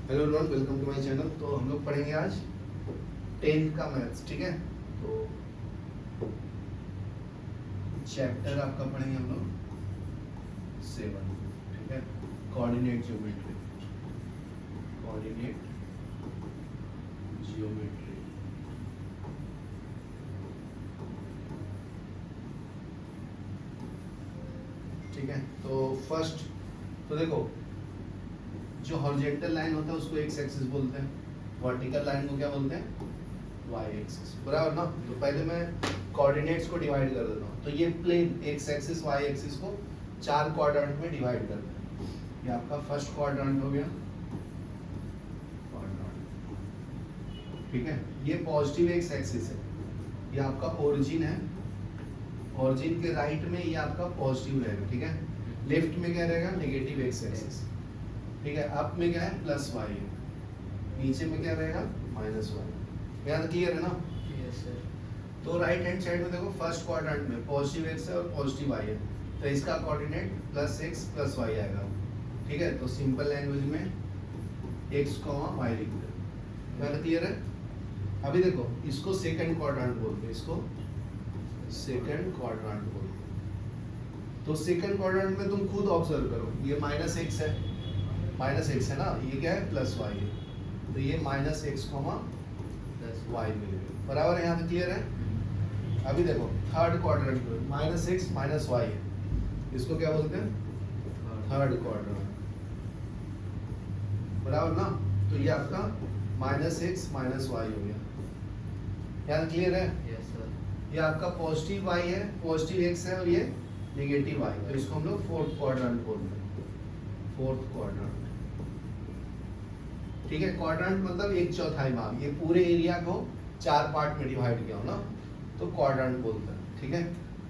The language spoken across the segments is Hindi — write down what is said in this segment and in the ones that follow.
Hello everyone, welcome to my channel. तो हम लोग पढ़ेंगे आज 10th का मैथ्स, ठीक है। तो चैप्टर आपका पढ़ेंगे हम लोग 7, ठीक है। Coordinate geometry, coordinate geometry. ठीक है, तो फर्स्ट तो देखो, जो हॉरिजॉन्टल लाइन होता है उसको एक्स एक्सिस बोलते हैं, वर्टिकल लाइन को क्या बोलते हैं, वाई एक्सिस, बराबर ना। तो पहले मैं कोऑर्डिनेट्स को डिवाइड कर देता हूँ। तो ये plane x axis y axis को 4 क्वाड्रेंट में डिवाइड करते हैं। ये आपका फर्स्ट क्वाड्रेंट हो गया, ठीक है। ये पॉजिटिव एक्स एक्सिस है, ये आपका ओरिजिन है। ओरिजिन के राइट में ये आपका पॉजिटिव रहेगा, ठीक है। लेफ्ट में क्या रहेगा, नेगेटिव एक्स एक्सिस, ठीक है। अप में क्या है, प्लस वाई है, नीचे में क्या रहेगा, माइनस वाई। यहाँ क्लियर है ना? Yes sir. तो राइट हैंड साइड में देखो, फर्स्ट क्वाड्रेंट में पॉजिटिव एक्स है और पॉजिटिव वाई है, तो इसका coordinate plus x plus y आएगा, ठीक है। तो सिंपल लैंग्वेज में एक्स कॉमा वाई लिख दो। क्या क्लियर है? अभी देखो, इसको सेकंड क्वाड्रेंट बोलते हैं, इसको सेकंड क्वाड्रेंट बोलते हैं। तो सेकंड क्वाड्रेंट में तुम खुद ऑब्जर्व करो, ये माइनस एक्स है, माइनस एक्स है ना, ये क्या है, प्लस वाई है, तो ये minus x comma plus y मिलेगा, बराबर है। यहाँ तक क्लियर है? अभी देखो, थर्ड क्वाड्रेंट में माइनस एक्स माइनस वाई है, इसको क्या बोलते हैं, थर्ड क्वाड्रेंट, बराबर ना। तो ये आपका माइनस एक्स माइनस वाई हो गया। यहाँ क्लियर है? Yes sir. ये आपका पॉजिटिव वाई है, पॉजिटिव एक्स है, और ये नेगेटिव वाई, तो इसको हम लोग फोर्थ क्वाड्रेंट बोलते हैं, फोर्थ क्वाड्रेंट, ठीक है। क्वाड्रेंट मतलब एक चौथाई भाग, ये पूरे एरिया को 4 पार्ट में डिवाइड किया हो ना, तो क्वाड्रेंट बोलते हैं, ठीक है।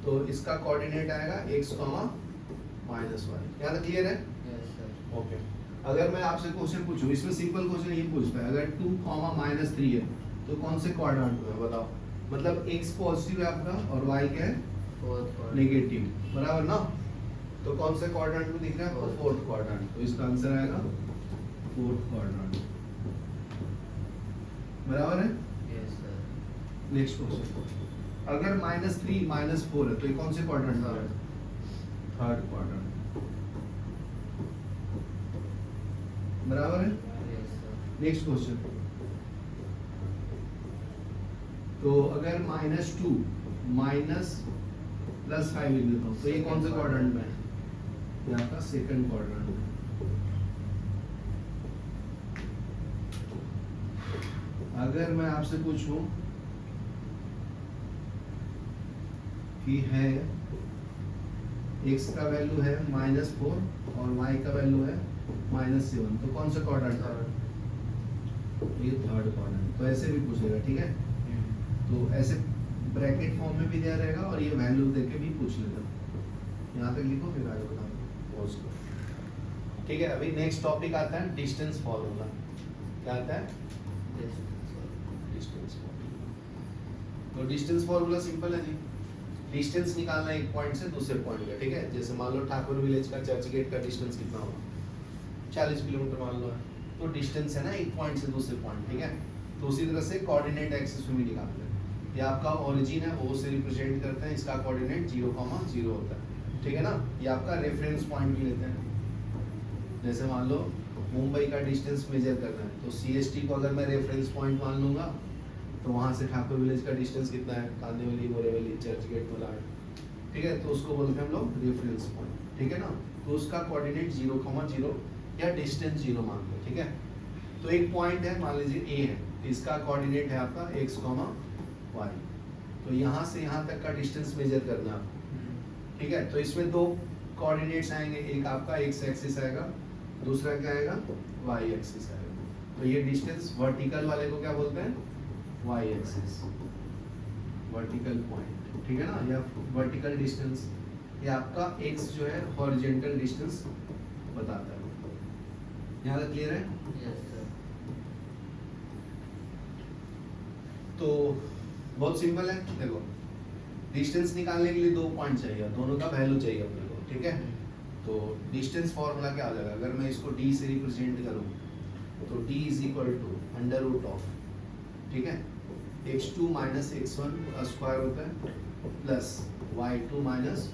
तो इसका कोऑर्डिनेट आएगा x, माइनस वाई। यहाँ तक क्लियर है? Yes sir. ओके। अगर मैं आपसे क्वेश्चन पूछूं, इसमें सिंपल क्वेश्चन ये पूछता है, अगर 2, -3 है तो कौन से क्वाड्रेंट में है, बताओ। मतलब x पॉजिटिव है आपका और y क्या है, फोर्थ नेगेटिव, बराबर ना। तो कौन से क्वाड्रेंट में दिख रहा है आपको, Fourth. फोर्थ क्वाड्रेंट, तो इसका आंसर आएगा फोर्थ क्वाड्रेंट, बराबर है। Yes sir. नेक्स्ट क्वेश्चन, अगर -3 -4 है तो ये कौन से क्वाड्रेंट में है, थर्ड क्वाड्रेंट, बराबर है। Yes sir. नेक्स्ट क्वेश्चन, तो अगर -2 माइनस प्लस 5 लिख देता हूँ, तो ये कौन से क्वाड्रेंट में है, ये आपका सेकंड क्वाड्रेंट में। अगर मैं आपसे पूछूं कि है x का वैल्यू है -4 और y का वैल्यू है -7, तो कौन सा क्वाड्रेंट है, ये थर्ड क्वाड्रेंट। तो ऐसे भी पूछेगा, ठीक है। तो ऐसे ब्रैकेट फॉर्म में भी दिया रहेगा और ये वैल्यू देके भी पूछ लेगा। यहाँ तक लिखो, फिर आगे बताओ, पॉज करो, ठीक है। अभी नेक्स्ट टॉपिक आता है डिस्टेंस फॉर्मूला। क्या आता है, डिस्टेंस फॉर्मूला। तो डिस्टेंस फॉर्मूला सिंपल है जी, डिस्टेंस निकालना एक पॉइंट से दूसरे पॉइंट का, ठीक है। जैसे मान लो ठाकुर विलेज का चर्च गेट का डिस्टेंस कितना होगा, 40 किलोमीटर मान लो है, तो डिस्टेंस है ना एक पॉइंट से दूसरे पॉइंट, ठीक है। तो उसी तरह से कोऑर्डिनेट एक्सिस में भी निकालते हैं। ये आपका ओरिजिन है, ओ से रिप्रेजेंट करते हैं, इसका कोऑर्डिनेट 0,0 होता है, ठीक है ना। ये आपका रेफरेंस पॉइंट भी लेते हैं। जैसे मान लो मुंबई का डिस्टेंस मेजर करना है, तो CST को अगर मैं रेफरेंस पॉइंट मान लूंगा, तो वहाँ से ठाकुर विलेज का डिस्टेंस कितना है, कांदिवली, बोरीवली, चर्च गेट, मलाड, ठीक है। तो उसको बोलते हैं हम लोग रेफरेंस पॉइंट, ठीक है ना। तो उसका कोऑर्डिनेट 0,0 या डिस्टेंस 0 मान लो, ठीक है। तो एक पॉइंट है, मान लीजिए A है, इसका कोऑर्डिनेट है आपका x, y। तो यहाँ से यहाँ तक का डिस्टेंस मेजर करना है आपको, ठीक है। तो इसमें 2 कोऑर्डिनेट्स आएंगे, एक आपका x एक्सिस आएगा, दूसरा क्या आएगा, y एक्सिस आएगा। तो ये डिस्टेंस वर्टिकल वाले को क्या बोलते हैं, y एक्सिस, वर्टिकल पॉइंट, ठीक है ना, या वर्टिकल डिस्टेंस। ये आपका x जो है हॉरिजॉन्टल डिस्टेंस बताता है। यहाँ तक क्लियर है? Yes sir. तो बहुत सिंपल है, देखो डिस्टेंस निकालने के लिए 2 पॉइंट चाहिए, दोनों का वैल्यू चाहिए अपने को, ठीक है। तो डिस्टेंस फॉर्मूला क्या हो जाएगा, अगर मैं इसको d से रिप्रेजेंट करूँ, तो t is equal to under root of, ठीक है, x2 माइनस x1 का स्क्वायर होता है प्लस y2 माइनस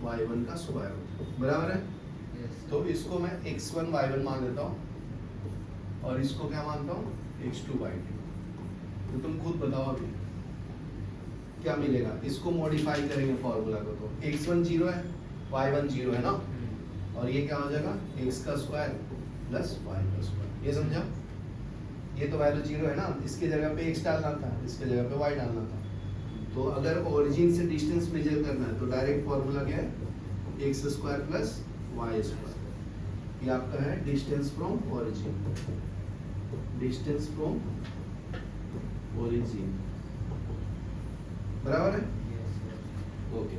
y1 का स्क्वायर होता है, बराबर है। Yes, sir. तो इसको मैं x1 y1 मान लेता हूँ और इसको क्या मानता हूँ x2 y2। तो तुम खुद बताओ अभी क्या मिलेगा, इसको मॉडिफाई करेंगे फॉर्मूला को, तो x1 0 है, y1 0 है ना, और ये क्या हो जाएगा x का स्क्वायर प्लस y का स्क्वायर, ये समझा। ये तो वैल्यू 0 है ना, इसकी जगह पे x डालना था, इसके जगह पे y डालना था। तो अगर ओरिजिन से डिस्टेंस मेजर करना है तो डायरेक्ट फॉर्मूला क्या है, x square plus y square. ये आपका है distance from origin, distance from origin, बराबर है। Yes, sir. Okay,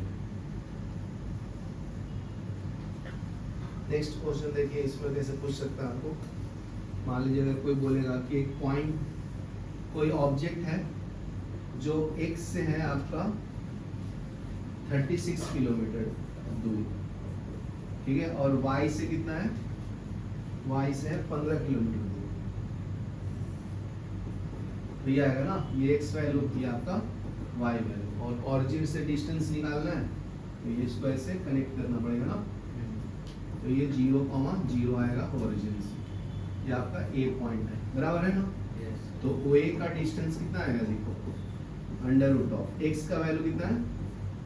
next question देखिए, इसमें कैसे पूछ सकता है आपको। मान लीजिए अगर कोई बोलेगा कि एक पॉइंट, कोई ऑब्जेक्ट है जो x से है आपका 36 किलोमीटर दूर, ठीक है, और y से कितना है, y से है 15 किलोमीटर दूर। तो ये आएगा ना, ये x वैल्यू ये आपका y वैल्यू, और ऑरिजिन से डिस्टेंस निकालना है तो ये इसको ऐसे कनेक्ट करना पड़ेगा ना। तो ये 0,0 आएगा ओरिजिन से, ये आपका a पॉइंट है, बराबर है ना। Yes, sir. तो OA का डिस्टेंस कितना आएगा देखो, अंडर रूट ऑफ x का वैल्यू कितना है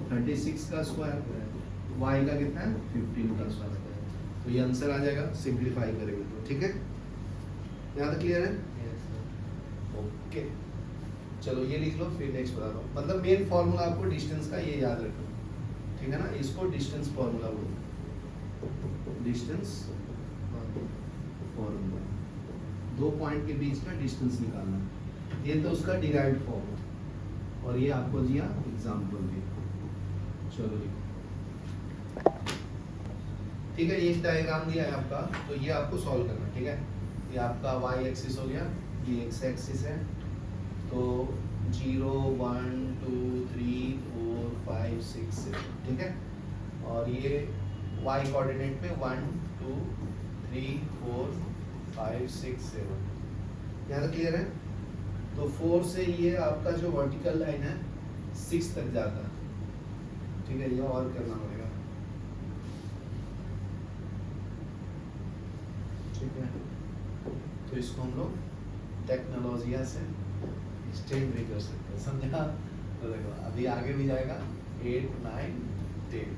36 का स्क्वायर, y का कितना है 15 का स्क्वायर। तो ये आंसर आ जाएगा सिंप्लीफाई करेंगे तो, ठीक है, यहाँ तक क्लियर है। Yes, sir. ओके, चलो ये लिख लो, फिर नेक्स्ट बताता हूँ। मतलब मेन फॉर्मूला आपको डिस्टेंस का ये याद रखो, ठीक है ना, इसको डिस्टेंस फॉर्मूला बोलो, डिस्टेंस फॉर्मूला, दो पॉइंट के बीच का डिस्टेंस निकालना, ये तो उसका डिराइव्ड फॉर्म है, और ये आपको दिया एग्जाम्पल दिया। चलो लिखो, ठीक है, ये डायग्राम दिया है आपका, तो ये आपको सॉल्व करना है, ठीक है। ये आपका y एक्सिस हो गया, ये x एक्सिस है, तो 0 1 2 3 4 5 6 7, ठीक है, और ये y कोऑर्डिनेट पे 1 2 3 4 5 6 7, यहाँ तक क्लियर है। तो 4 से ये आपका जो वर्टिकल लाइन है 6 तक जाता है, ठीक है, ये और करना पड़ेगा, ठीक है। तो इसको हम लोग टेक्नोलॉजिया से एक्सटेंड भी कर सकते हैं, समझा। तो देखो अभी आगे भी जाएगा 8 9 10,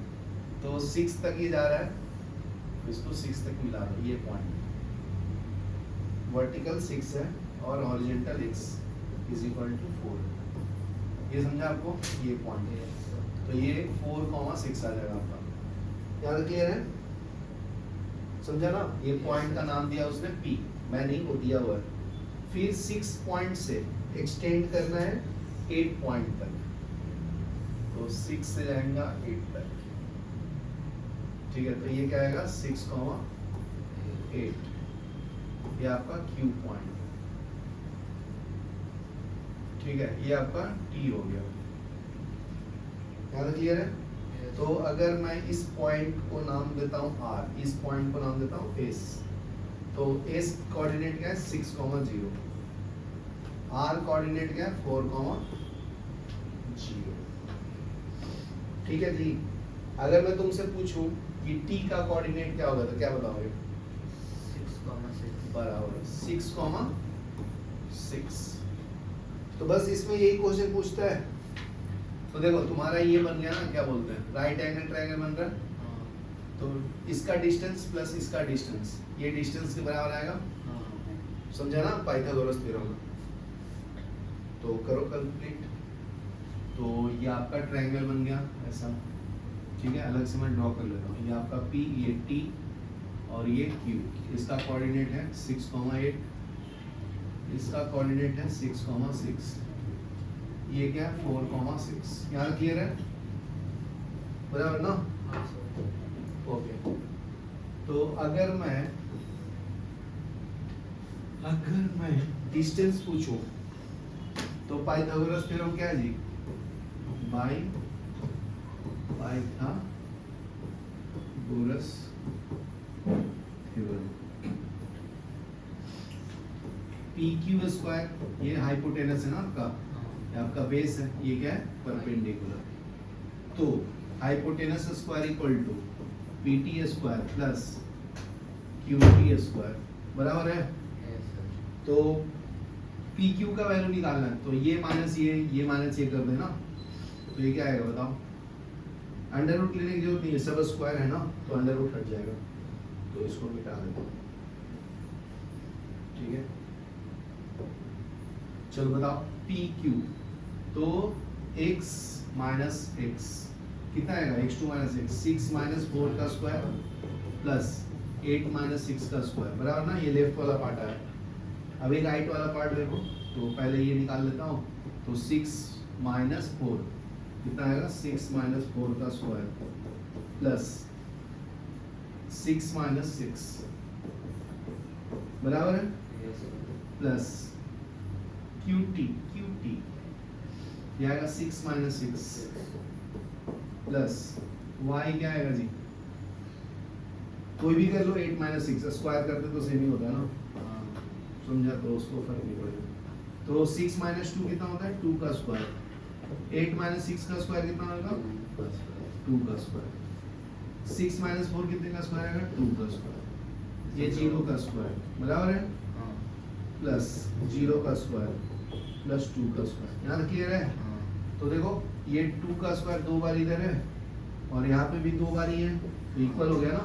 तो 6 तक ये जा रहा है, तो इसको 6 तक मिला दो, ये पॉइंट वर्टिकल 6 है और horizontal x is equal to 4, ये समझा आपको, ये पॉइंट है, Yes, sir. तो ये 4,6 आ जाएगा आपका, यहाँ तक क्लियर है, समझा ना। ये पॉइंट का नाम दिया उसने P, मैं नहीं को दिया हुआ है। फिर 6 पॉइंट से एक्सटेंड करना है 8 पॉइंट तक, तो 6 से जाएगा 8 तक, ठीक है। तो ये क्या आएगा 6,8, ये आपका Q पॉइंट, ठीक है, ये आपका T हो गया, यहाँ तक क्लियर है। Yes. तो अगर मैं इस पॉइंट को नाम देता हूँ R, इस पॉइंट को नाम देता हूँ S, तो S कोऑर्डिनेट क्या है 6,0, R कोऑर्डिनेट क्या है 4,0, ठीक है जी। अगर मैं तुमसे पूछूं कि T का कोऑर्डिनेट क्या होगा तो क्या बताओगे, 6,6. बराबर 6,6। तो बस इसमें यही क्वेश्चन पूछता है। तो देखो तुम्हारा ये बन गया ना, क्या बोलते हैं, राइट एंगल ट्रायंगल बन रहा है, हाँ. तो इसका डिस्टेंस प्लस इसका डिस्टेंस, ये डिस्टेंस के बराबर आएगा, हाँ. समझा ना, पाइथागोरस थ्योरम का। तो करो कंप्लीट, तो ये आपका ट्रायंगल बन गया ऐसा, ठीक है। अलग से मैं ड्रॉ कर लेता हूँ, ये आपका P, ये T और ये Q, इसका कोऑर्डिनेट है 6,8, इसका कोऑर्डिनेट है 6,6, ये क्या है 4,6, यहाँ क्लियर है, बराबर ना। हाँ, sir. ओके, तो अगर मैं डिस्टेंस पूछूं तो पाइथागोरस थ्योरम क्या है जी, by Pythagoras theorem, P Q square, ये हाइपोटेनस है ना आपका, ये आपका बेस है, ये क्या है परपेंडिकुलर। तो hypotenuse square equal to P T square plus Q T square बराबर है। Yes, sir. तो पी क्यू का वैल्यू निकालना है, तो ये माइनस ये माइनस ये कर देना, तो ये क्या आएगा बताओ। अंडर रूट लेने की जरूरत नहीं है, सब स्क्वायर है ना, तो अंडर रूट हट जाएगा, तो इसको मिटा देता हूँ, ठीक है। चलो बताओ पी क्यू, तो x माइनस एक्स कितना आएगा, x2 माइनस एक्स, 6 माइनस 4 का स्क्वायर प्लस 8 माइनस 6 का स्क्वायर बराबर ना, ये लेफ्ट वाला पार्ट आया। अब एक राइट वाला पार्ट देखो, तो पहले ये निकाल लेता हूँ, तो 6 माइनस 4 कितना आएगा, 6 माइनस 4 का स्क्वायर प्लस 6 माइनस 6 बराबर है, Yes, sir. Plus Q T ये आएगा 6 माइनस 6 प्लस वाई क्या आएगा जी, कोई भी कर लो, 8 माइनस 6 स्क्वायर करते तो सेम ही होता है ना, हाँ. समझा, तो उसको फर्क नहीं पड़ेगा। तो 6 माइनस 2 कितना होता है, 2 का स्क्वायर, 8 माइनस 6 का स्क्वायर कितना होगा, 2 का स्क्वायर, 6 माइनस 4 कितने का स्क्वायर आएगा, 2 का स्क्वायर, ये 0 का स्क्वायर बराबर है, हाँ. प्लस 0 का स्क्वायर प्लस 2 का स्क्वायर, यहाँ तक क्लियर है। हाँ. तो देखो ये 2 का स्क्वायर 2 बार इधर है और यहाँ पे भी 2 बार ही है, तो इक्वल हो गया ना,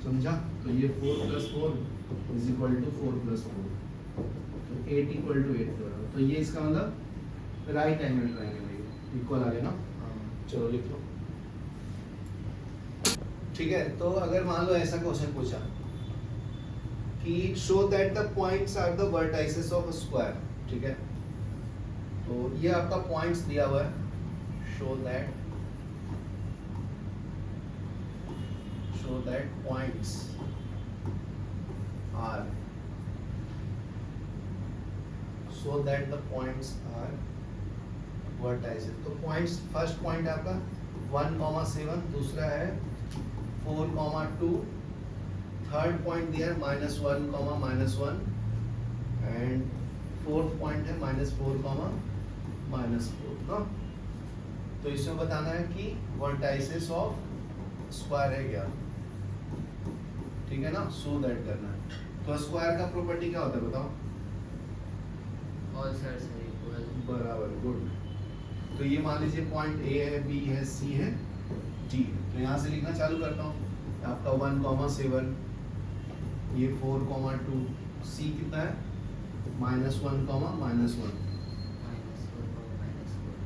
समझा। तो ये 4 plus 4 is equal to 4 plus 4, तो 8 इक्वल टू 8 बराबर, तो ये इसका मतलब राइट एंगल ट्रायंगल है, इक्वल आ गया ना। हाँ. चलो लिख लो, ठीक है। तो अगर मान लो ऐसा क्वेश्चन पूछा कि show that the points are the vertices of a square, ठीक है, तो ये आपका पॉइंट्स दिया हुआ है, show that points are vertices. तो पॉइंट्स, फर्स्ट पॉइंट आपका 1,7, दूसरा है 4,2, थर्ड पॉइंट दिया है -1, -1 एंड फोर्थ पॉइंट है -4, -4 ना। तो इसमें बताना है कि वर्टाइसेस ऑफ स्क्वायर है क्या, ठीक है ना, सो दैट करना है। तो स्क्वायर का प्रॉपर्टी क्या होता है बताओ, All sides are equal. बराबर, गुड। तो ये मान लीजिए पॉइंट ए है, बी है, सी है, डी है, तो यहाँ से लिखना चालू करता हूँ। आपका 1,7, ये 4,2, सी कितना है -1, -1, -4, -4.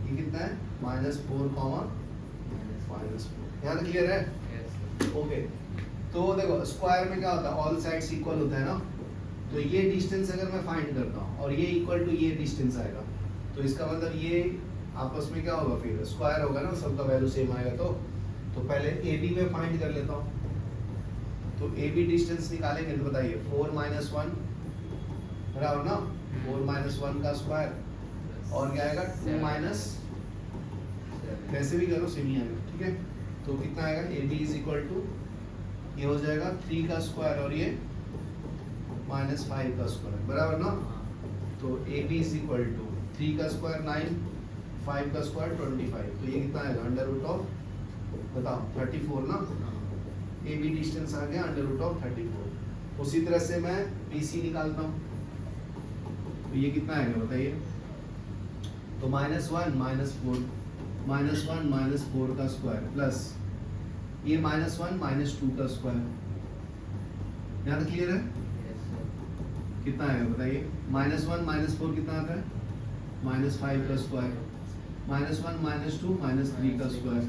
ये कितना है -4, -4। यहाँ तक क्लियर है, Yes, sir. ओके। तो देखो स्क्वायर में क्या होता है, ऑल साइड्स इक्वल होता है ना, तो ये डिस्टेंस अगर मैं फाइंड करता हूँ और ये इक्वल टू ये डिस्टेंस आएगा, तो इसका मतलब ये आपस में क्या होगा, फिर स्क्वायर होगा ना, सबका वैल्यू सेम आएगा। तो पहले ए बी में फाइंड कर लेता हूँ, तो ए बी डिस्टेंस निकालेंगे तो बताइए 4 - 1 बराबर ना, 4 - 1 का स्क्वायर और क्या आएगा 2 माइनस, वैसे भी करो सेम ही आएगा, ठीक है। तो कितना आएगा, A B is equal to, ये हो जाएगा 3 का स्क्वायर और ये -5 का स्क्वायर बराबर ना। तो A B is equal to 3 का स्क्वायर 9, 5 का स्क्वायर 25, तो ये कितना आएगा √, बताओ 34 ना। ए बी डिस्टेंस आ गया √34। उसी तरह से मैं बी सी निकालता हूँ, तो ये कितना आएगा बताइए, तो -1 -4 का स्क्वायर प्लस ये -1 -2 का स्क्वायर, यहाँ तक क्लियर है। Yes, sir. कितना आएगा बताइए, -1 -4 कितना आता है, -5 का स्क्वायर, -1 -2 -3 का स्क्वायर,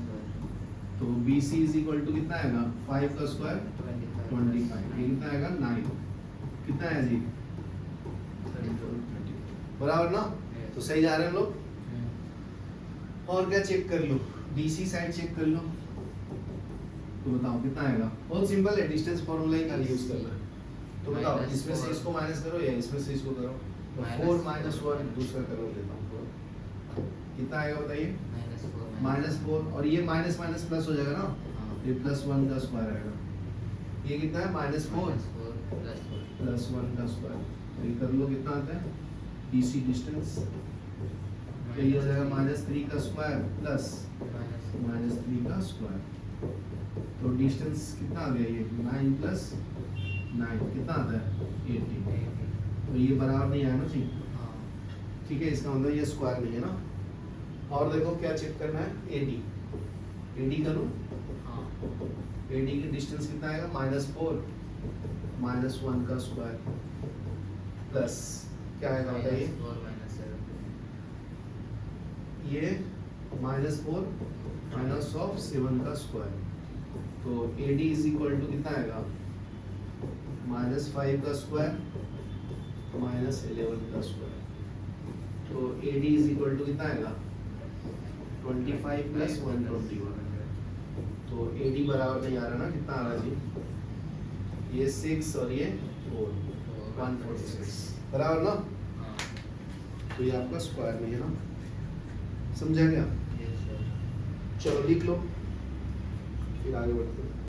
तो B C is equal to कितना आएगा, 5 का स्क्वायर 25, ये कितना आएगा 9, कितना है जी 34 बराबर ना। तो सही जा रहे हैं हम लोग। और क्या चेक कर लो, डीसी साइड चेक कर लो, तो बताओ कितना आएगा, बहुत सिंपल है, डिस्टेंस फॉर्मूला ही खाली यूज करना है। तो बताओ -4 इसमें से इसको माइनस करो या इसमें से इसको करो, तो 4 - 1 दूसरा करो देता हूँ, कितना आएगा बताइए, -4 और ये माइनस माइनस प्लस हो जाएगा ना, ये +1 का स्क्वायर आएगा, ये कितना है -4 4 + 4 प्लस 1 का स्क्वायर, तो ये कर लो कितना आता है BC डिस्टेंस, तो ये हो जाएगा -3 का स्क्वायर प्लस -3 का स्क्वायर, तो डिस्टेंस कितना आ गया ये 9 प्लस 9 कितना आता है 80, तो ये बराबर नहीं आया ना जी, हाँ ठीक है, इसका मतलब ये स्क्वायर नहीं है ना। और देखो क्या चेक करना है AD, AD करूँ, हाँ AD की डिस्टेंस कितना आएगा -4 -1 का स्क्वायर प्लस क्या आएगा बताइए, -4 -7 ये -4 -7 का स्क्वायर, तो AD इज इक्वल टू कितना आएगा -5 का स्क्वायर -11 का स्क्वायर, तो AD इज इक्वल टू कितना आएगा 25 प्लस 121, तो AD बराबर नहीं आ रहा ना, कितना आ रहा है जी, ये 6 और ये 4 146 बराबर ना, हाँ तो ये आपका स्क्वायर नहीं है ना, समझा गया। यस सर चलो लिख लो, फिर आगे बढ़ते हैं।